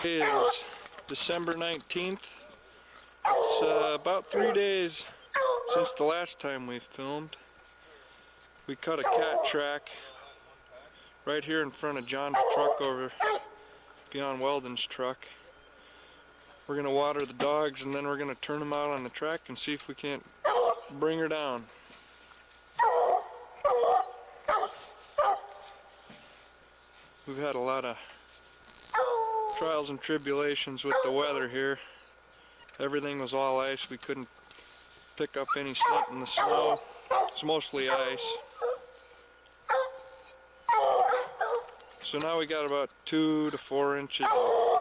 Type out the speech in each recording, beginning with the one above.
Today is December 19th. It's about 3 days since the last time we filmed. We cut a cat track right here in front of John's truck over beyond Weldon's truck. We're going to water the dogs and then we're going to turn them out on the track and see if we can't bring her down. We've had a lot of trials and tribulations with the weather here. Everything was all ice. We couldn't pick up any scent in the snow. It's mostly ice. So now we got about 2 to 4 inches of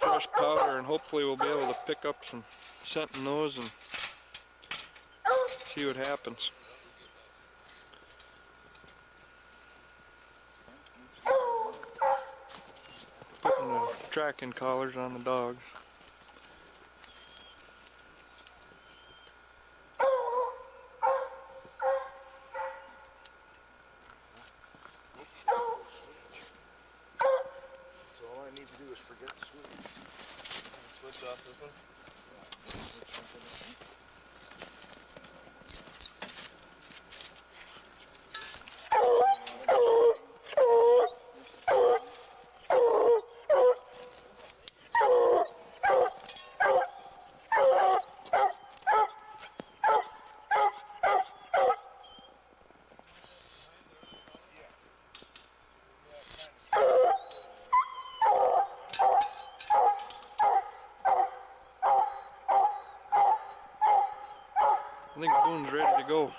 fresh powder, and hopefully we'll be able to pick up some scent in those and see what happens. Putting the tracking collars on the dogs. So all I need to do is forget the switch. Switch off this one. I think Boone's ready to go.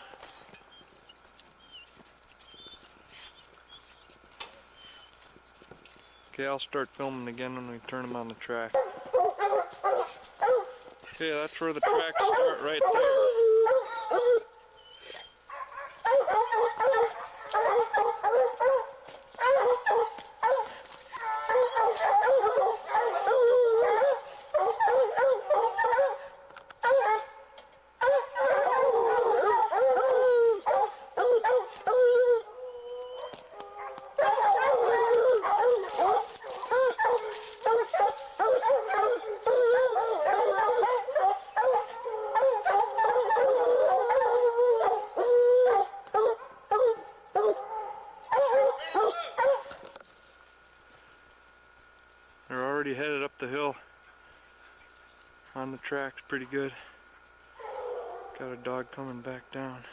Okay, I'll start filming again when we turn them on the track. Okay, that's where the tracks start, right there. They're already headed up the hill on the tracks pretty good. Got a dog coming back down.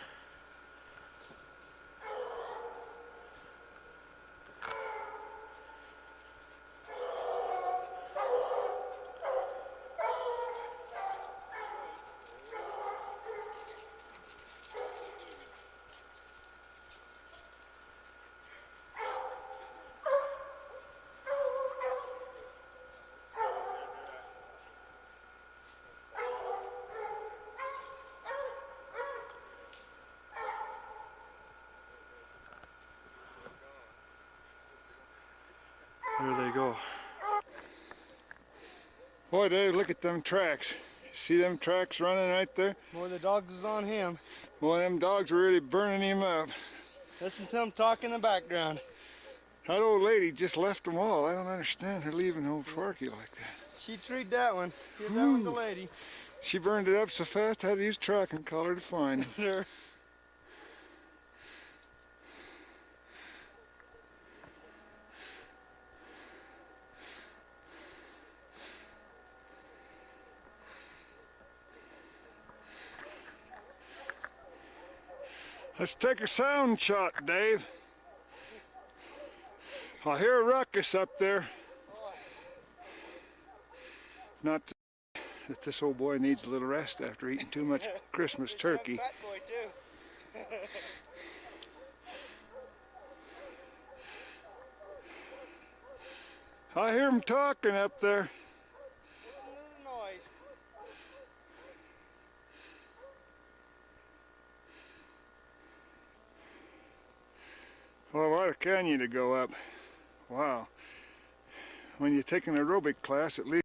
There they go. Boy, Dave, look at them tracks. See them tracks running right there? Boy, the dogs is on him. Boy, them dogs were really burning him up. Listen to him talk in the background. That old lady just left them all. I don't understand her leaving old Sparky like that. She treed that one. Give that one to lady. She burned it up so fast I had to use tracking collar to find him. Sure. Let's take a sound shot, Dave. I hear a ruckus up there. Not that this old boy needs a little rest after eating too much Christmas turkey. Fat boy too. I hear him talking up there. Listen to the noise. Well, what a canyon to go up. Wow. When you take an aerobic class, at least